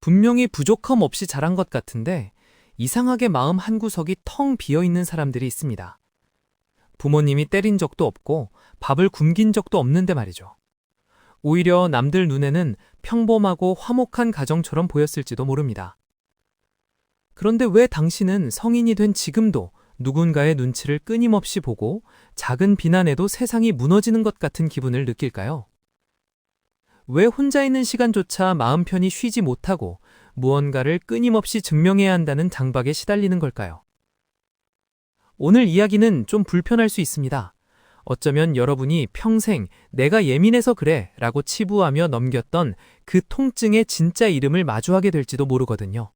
분명히 부족함 없이 자란 것 같은데 이상하게 마음 한구석이 텅 비어 있는 사람들이 있습니다. 부모님이 때린 적도 없고 밥을 굶긴 적도 없는데 말이죠. 오히려 남들 눈에는 평범하고 화목한 가정처럼 보였을지도 모릅니다. 그런데 왜 당신은 성인이 된 지금도 누군가의 눈치를 끊임없이 보고 작은 비난에도 세상이 무너지는 것 같은 기분을 느낄까요? 왜 혼자 있는 시간조차 마음 편히 쉬지 못하고 무언가를 끊임없이 증명해야 한다는 장박에 시달리는 걸까요? 오늘 이야기는 좀 불편할 수 있습니다. 어쩌면 여러분이 평생 내가 예민해서 그래 라고 치부하며 넘겼던 그 통증의 진짜 이름을 마주하게 될지도 모르거든요.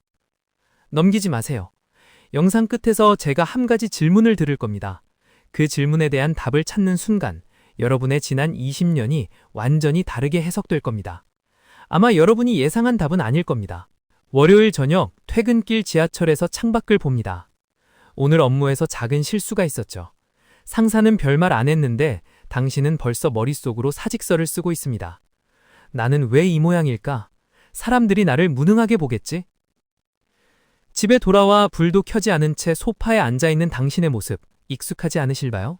넘기지 마세요. 영상 끝에서 제가 한 가지 질문을 드릴 겁니다. 그 질문에 대한 답을 찾는 순간 여러분의 지난 20년이 완전히 다르게 해석될 겁니다. 아마 여러분이 예상한 답은 아닐 겁니다. 월요일 저녁 퇴근길 지하철에서 창밖을 봅니다. 오늘 업무에서 작은 실수가 있었죠. 상사는 별말 안 했는데 당신은 벌써 머릿속으로 사직서를 쓰고 있습니다. 나는 왜 이 모양일까? 사람들이 나를 무능하게 보겠지? 집에 돌아와 불도 켜지 않은 채 소파에 앉아있는 당신의 모습 익숙하지 않으실까요?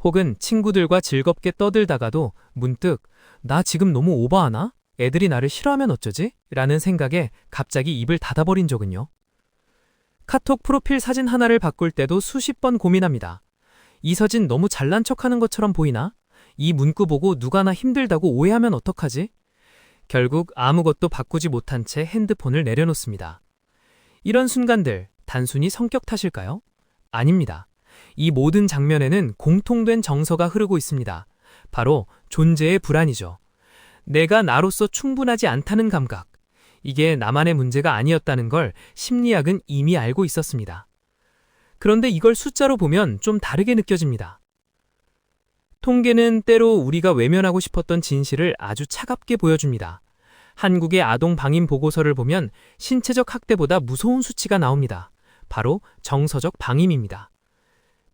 혹은 친구들과 즐겁게 떠들다가도 문득 나 지금 너무 오버하나? 애들이 나를 싫어하면 어쩌지? 라는 생각에 갑자기 입을 닫아버린 적은요. 카톡 프로필 사진 하나를 바꿀 때도 수십 번 고민합니다. 이 사진 너무 잘난 척하는 것처럼 보이나? 이 문구 보고 누가 나 힘들다고 오해하면 어떡하지? 결국 아무것도 바꾸지 못한 채 핸드폰을 내려놓습니다. 이런 순간들 단순히 성격 탓일까요? 아닙니다. 이 모든 장면에는 공통된 정서가 흐르고 있습니다. 바로 존재의 불안이죠. 내가 나로서 충분하지 않다는 감각. 이게 나만의 문제가 아니었다는 걸 심리학은 이미 알고 있었습니다. 그런데 이걸 숫자로 보면 좀 다르게 느껴집니다. 통계는 때로 우리가 외면하고 싶었던 진실을 아주 차갑게 보여줍니다. 한국의 아동 방임 보고서를 보면 신체적 학대보다 무서운 수치가 나옵니다. 바로 정서적 방임입니다.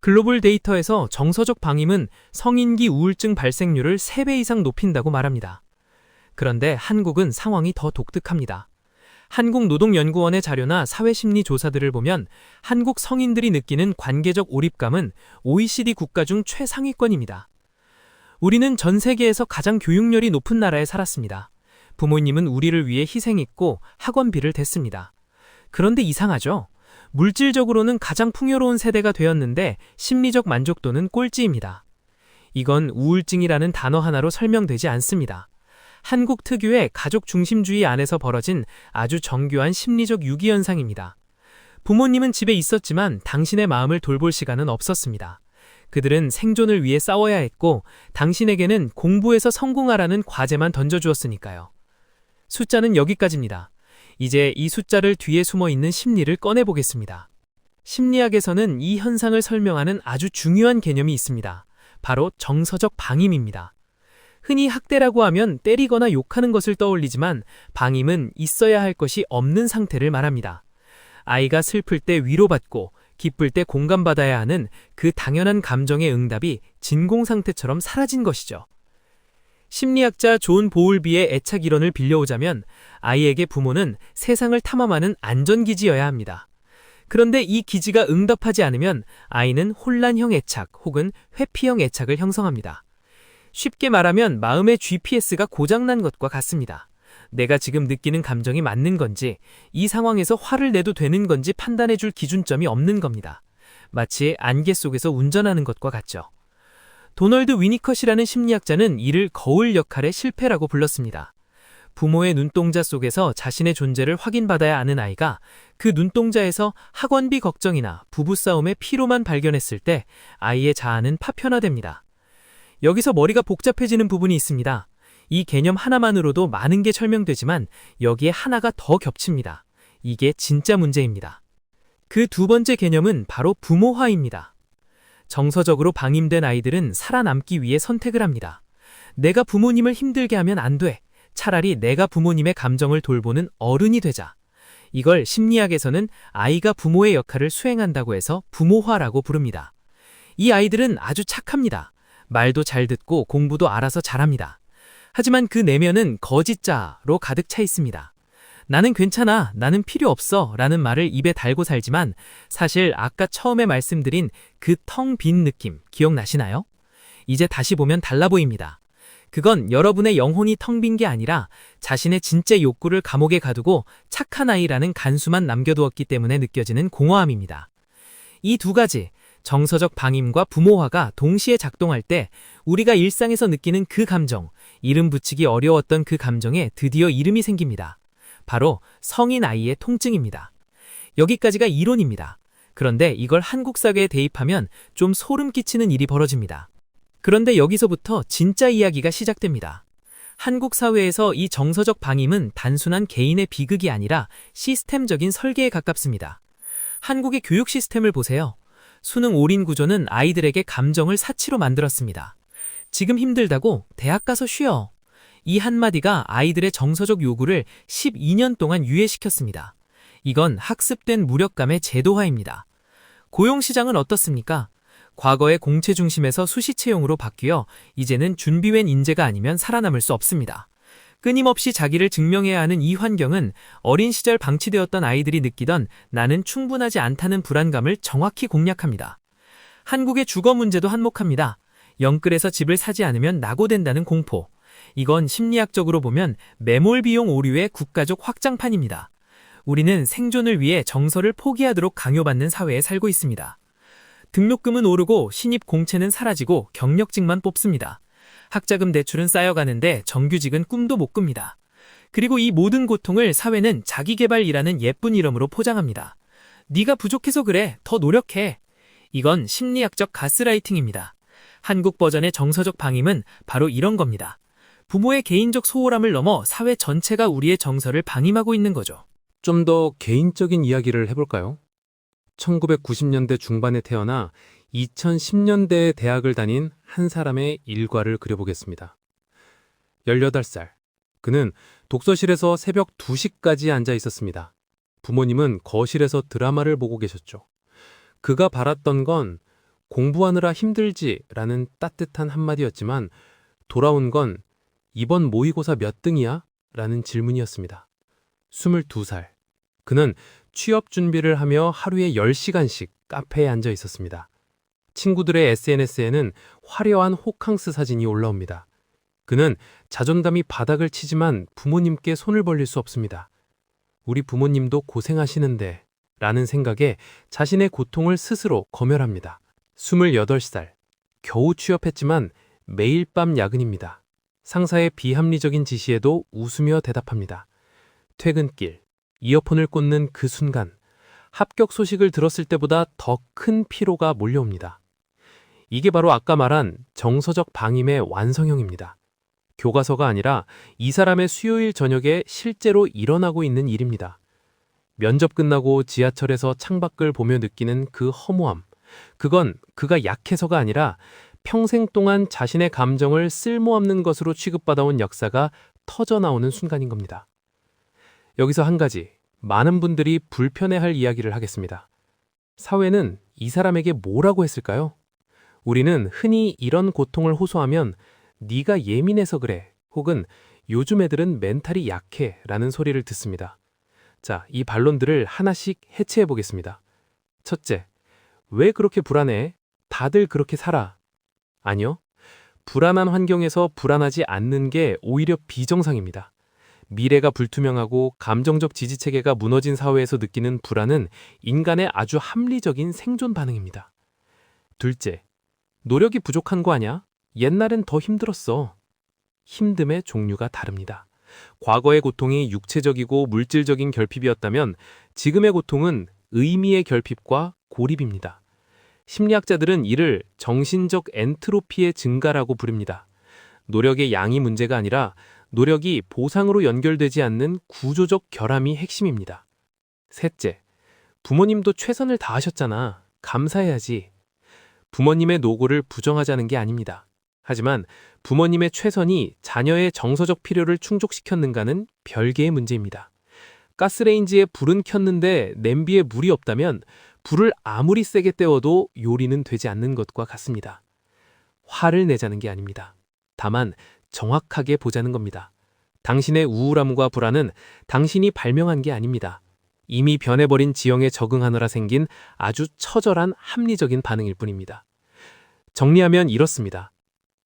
글로벌 데이터에서 정서적 방임은 성인기 우울증 발생률을 3배 이상 높인다고 말합니다. 그런데 한국은 상황이 더 독특합니다. 한국노동연구원의 자료나 사회심리 조사들을 보면 한국 성인들이 느끼는 관계적 오립감은 OECD 국가 중 최상위권입니다. 우리는 전 세계에서 가장 교육열이 높은 나라에 살았습니다. 부모님은 우리를 위해 희생했고 학원비를 댔습니다. 그런데 이상하죠? 물질적으로는 가장 풍요로운 세대가 되었는데 심리적 만족도는 꼴찌입니다. 이건 우울증이라는 단어 하나로 설명되지 않습니다. 한국 특유의 가족 중심주의 안에서 벌어진 아주 정교한 심리적 유기 현상입니다. 부모님은 집에 있었지만 당신의 마음을 돌볼 시간은 없었습니다. 그들은 생존을 위해 싸워야 했고 당신에게는 공부에서 성공하라는 과제만 던져주었으니까요. 숫자는 여기까지입니다. 이제 이 숫자를 뒤에 숨어 있는 심리를 꺼내보겠습니다. 심리학에서는 이 현상을 설명하는 아주 중요한 개념이 있습니다. 바로 정서적 방임입니다. 흔히 학대라고 하면 때리거나 욕하는 것을 떠올리지만 방임은 있어야 할 것이 없는 상태를 말합니다. 아이가 슬플 때 위로받고 기쁠 때 공감받아야 하는 그 당연한 감정의 응답이 진공 상태처럼 사라진 것이죠. 심리학자 존 보울비의 애착 이론을 빌려오자면 아이에게 부모는 세상을 탐험하는 안전기지여야 합니다. 그런데 이 기지가 응답하지 않으면 아이는 혼란형 애착 혹은 회피형 애착을 형성합니다. 쉽게 말하면 마음의 GPS가 고장난 것과 같습니다. 내가 지금 느끼는 감정이 맞는 건지, 이 상황에서 화를 내도 되는 건지 판단해줄 기준점이 없는 겁니다. 마치 안개 속에서 운전하는 것과 같죠. 도널드 위니컷이라는 심리학자는 이를 거울 역할의 실패라고 불렀습니다. 부모의 눈동자 속에서 자신의 존재를 확인받아야 하는 아이가 그 눈동자에서 학원비 걱정이나 부부싸움의 피로만 발견했을 때 아이의 자아는 파편화됩니다. 여기서 머리가 복잡해지는 부분이 있습니다. 이 개념 하나만으로도 많은 게 설명되지만 여기에 하나가 더 겹칩니다. 이게 진짜 문제입니다. 그 두 번째 개념은 바로 부모화입니다. 정서적으로 방임된 아이들은 살아남기 위해 선택을 합니다. 내가 부모님을 힘들게 하면 안 돼. 차라리 내가 부모님의 감정을 돌보는 어른이 되자. 이걸 심리학에서는 아이가 부모의 역할을 수행한다고 해서 부모화라고 부릅니다. 이 아이들은 아주 착합니다. 말도 잘 듣고 공부도 알아서 잘합니다. 하지만 그 내면은 거짓자로 가득 차 있습니다. 나는 괜찮아, 나는 필요 없어 라는 말을 입에 달고 살지만 사실 아까 처음에 말씀드린 그 텅 빈 느낌 기억나시나요? 이제 다시 보면 달라 보입니다. 그건 여러분의 영혼이 텅 빈 게 아니라 자신의 진짜 욕구를 감옥에 가두고 착한 아이라는 간수만 남겨두었기 때문에 느껴지는 공허함입니다. 이 두 가지, 정서적 방임과 부모화가 동시에 작동할 때 우리가 일상에서 느끼는 그 감정, 이름 붙이기 어려웠던 그 감정에 드디어 이름이 생깁니다. 바로 성인 아이의 통증입니다. 여기까지가 이론입니다. 그런데 이걸 한국 사회에 대입하면 좀 소름 끼치는 일이 벌어집니다. 그런데 여기서부터 진짜 이야기가 시작됩니다. 한국 사회에서 이 정서적 방임은 단순한 개인의 비극이 아니라 시스템적인 설계에 가깝습니다. 한국의 교육 시스템을 보세요. 수능 올인 구조는 아이들에게 감정을 사치로 만들었습니다. 지금 힘들다고 대학 가서 쉬어. 이 한마디가 아이들의 정서적 요구를 12년 동안 유예시켰습니다. 이건 학습된 무력감의 제도화입니다. 고용시장은 어떻습니까? 과거의 공채 중심에서 수시채용으로 바뀌어 이제는 준비된 인재가 아니면 살아남을 수 없습니다. 끊임없이 자기를 증명해야 하는 이 환경은 어린 시절 방치되었던 아이들이 느끼던 나는 충분하지 않다는 불안감을 정확히 공략합니다. 한국의 주거 문제도 한몫합니다. 영끌에서 집을 사지 않으면 낙오된다는 공포. 이건 심리학적으로 보면 매몰 비용 오류의 국가적 확장판입니다. 우리는 생존을 위해 정서를 포기하도록 강요받는 사회에 살고 있습니다. 등록금은 오르고 신입 공채는 사라지고 경력직만 뽑습니다. 학자금 대출은 쌓여가는데 정규직은 꿈도 못 꿉니다. 그리고 이 모든 고통을 사회는 자기계발이라는 예쁜 이름으로 포장합니다. 네가 부족해서 그래, 더 노력해. 이건 심리학적 가스라이팅입니다. 한국 버전의 정서적 방임은 바로 이런 겁니다. 부모의 개인적 소홀함을 넘어 사회 전체가 우리의 정서를 방임하고 있는 거죠. 좀 더 개인적인 이야기를 해볼까요? 1990년대 중반에 태어나 2010년대에 대학을 다닌 한 사람의 일과를 그려보겠습니다. 18살. 그는 독서실에서 새벽 2시까지 앉아 있었습니다. 부모님은 거실에서 드라마를 보고 계셨죠. 그가 바랐던 건 공부하느라 힘들지 라는 따뜻한 한마디였지만 돌아온 건 이번 모의고사 몇 등이야? 라는 질문이었습니다. 22살. 그는 취업 준비를 하며 하루에 10시간씩 카페에 앉아 있었습니다. 친구들의 SNS에는 화려한 호캉스 사진이 올라옵니다. 그는 자존감이 바닥을 치지만 부모님께 손을 벌릴 수 없습니다. 우리 부모님도 고생하시는데 라는 생각에 자신의 고통을 스스로 검열합니다. 28살. 겨우 취업했지만 매일 밤 야근입니다. 상사의 비합리적인 지시에도 웃으며 대답합니다. 퇴근길, 이어폰을 꽂는 그 순간, 합격 소식을 들었을 때보다 더 큰 피로가 몰려옵니다. 이게 바로 아까 말한 정서적 방임의 완성형입니다. 교과서가 아니라 이 사람의 수요일 저녁에 실제로 일어나고 있는 일입니다. 면접 끝나고 지하철에서 창밖을 보며 느끼는 그 허무함. 그건 그가 약해서가 아니라 평생 동안 자신의 감정을 쓸모없는 것으로 취급받아온 역사가 터져나오는 순간인 겁니다. 여기서 한 가지, 많은 분들이 불편해할 이야기를 하겠습니다. 사회는 이 사람에게 뭐라고 했을까요? 우리는 흔히 이런 고통을 호소하면 네가 예민해서 그래, 혹은 요즘 애들은 멘탈이 약해 라는 소리를 듣습니다. 자, 이 반론들을 하나씩 해체해 보겠습니다. 첫째, 왜 그렇게 불안해? 다들 그렇게 살아. 아니요. 불안한 환경에서 불안하지 않는 게 오히려 비정상입니다. 미래가 불투명하고 감정적 지지체계가 무너진 사회에서 느끼는 불안은 인간의 아주 합리적인 생존 반응입니다. 둘째, 노력이 부족한 거 아냐? 옛날엔 더 힘들었어. 힘듦의 종류가 다릅니다. 과거의 고통이 육체적이고 물질적인 결핍이었다면 지금의 고통은 의미의 결핍과 고립입니다. 심리학자들은 이를 정신적 엔트로피의 증가라고 부릅니다. 노력의 양이 문제가 아니라 노력이 보상으로 연결되지 않는 구조적 결함이 핵심입니다. 셋째, 부모님도 최선을 다하셨잖아. 감사해야지. 부모님의 노고를 부정하자는 게 아닙니다. 하지만 부모님의 최선이 자녀의 정서적 필요를 충족시켰는가는 별개의 문제입니다. 가스레인지에 불은 켰는데 냄비에 물이 없다면 불을 아무리 세게 때워도 요리는 되지 않는 것과 같습니다. 화를 내자는 게 아닙니다. 다만 정확하게 보자는 겁니다. 당신의 우울함과 불안은 당신이 발명한 게 아닙니다. 이미 변해버린 지형에 적응하느라 생긴 아주 처절한 합리적인 반응일 뿐입니다. 정리하면 이렇습니다.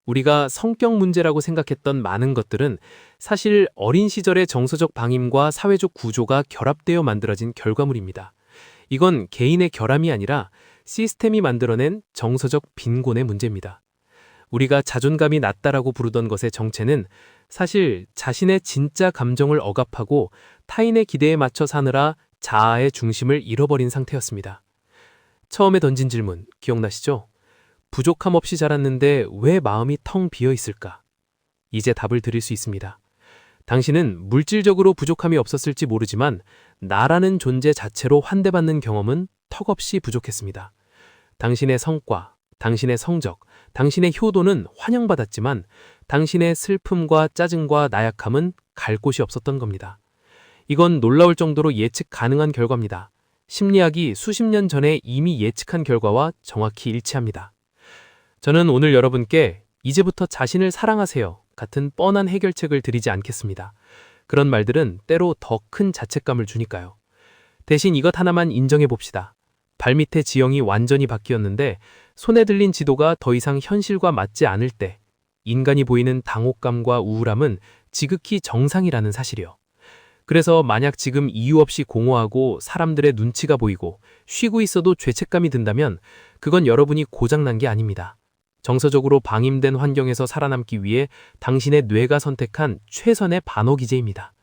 우리가 성격 문제라고 생각했던 많은 것들은 사실 어린 시절의 정서적 방임과 사회적 구조가 결합되어 만들어진 결과물입니다. 이건 개인의 결함이 아니라 시스템이 만들어낸 정서적 빈곤의 문제입니다. 우리가 자존감이 낮다라고 부르던 것의 정체는 사실 자신의 진짜 감정을 억압하고 타인의 기대에 맞춰 사느라 자아의 중심을 잃어버린 상태였습니다. 처음에 던진 질문 기억나시죠? 부족함 없이 자랐는데 왜 마음이 텅 비어 있을까? 이제 답을 드릴 수 있습니다. 당신은 물질적으로 부족함이 없었을지 모르지만 나라는 존재 자체로 환대받는 경험은 턱없이 부족했습니다. 당신의 성과, 당신의 성적, 당신의 효도는 환영받았지만 당신의 슬픔과 짜증과 나약함은 갈 곳이 없었던 겁니다. 이건 놀라울 정도로 예측 가능한 결과입니다. 심리학이 수십 년 전에 이미 예측한 결과와 정확히 일치합니다. 저는 오늘 여러분께 이제부터 자신을 사랑하세요 같은 뻔한 해결책을 드리지 않겠습니다. 그런 말들은 때로 더 큰 자책감을 주니까요. 대신 이것 하나만 인정해 봅시다. 발밑의 지형이 완전히 바뀌었는데 손에 들린 지도가 더 이상 현실과 맞지 않을 때 인간이 보이는 당혹감과 우울함은 지극히 정상이라는 사실이요. 그래서 만약 지금 이유 없이 공허하고 사람들의 눈치가 보이고 쉬고 있어도 죄책감이 든다면 그건 여러분이 고장난 게 아닙니다. 정서적으로 방임된 환경에서 살아남기 위해 당신의 뇌가 선택한 최선의 반호 기제입니다.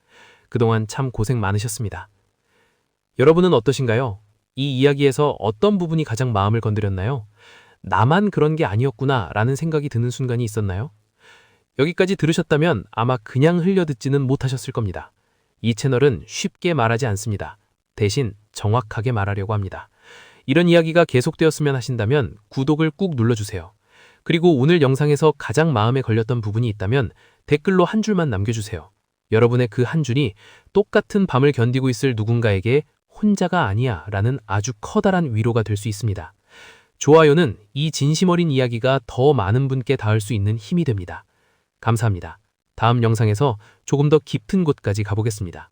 그동안 참 고생 많으셨습니다. 여러분은 어떠신가요? 이 이야기에서 어떤 부분이 가장 마음을 건드렸나요? 나만 그런 게 아니었구나 라는 생각이 드는 순간이 있었나요? 여기까지 들으셨다면 아마 그냥 흘려듣지는 못하셨을 겁니다. 이 채널은 쉽게 말하지 않습니다. 대신 정확하게 말하려고 합니다. 이런 이야기가 계속되었으면 하신다면 구독을 꾹 눌러주세요. 그리고 오늘 영상에서 가장 마음에 걸렸던 부분이 있다면 댓글로 한 줄만 남겨주세요. 여러분의 그 한 줄이 똑같은 밤을 견디고 있을 누군가에게 혼자가 아니야 라는 아주 커다란 위로가 될 수 있습니다. 좋아요는 이 진심 어린 이야기가 더 많은 분께 닿을 수 있는 힘이 됩니다. 감사합니다. 다음 영상에서 조금 더 깊은 곳까지 가보겠습니다.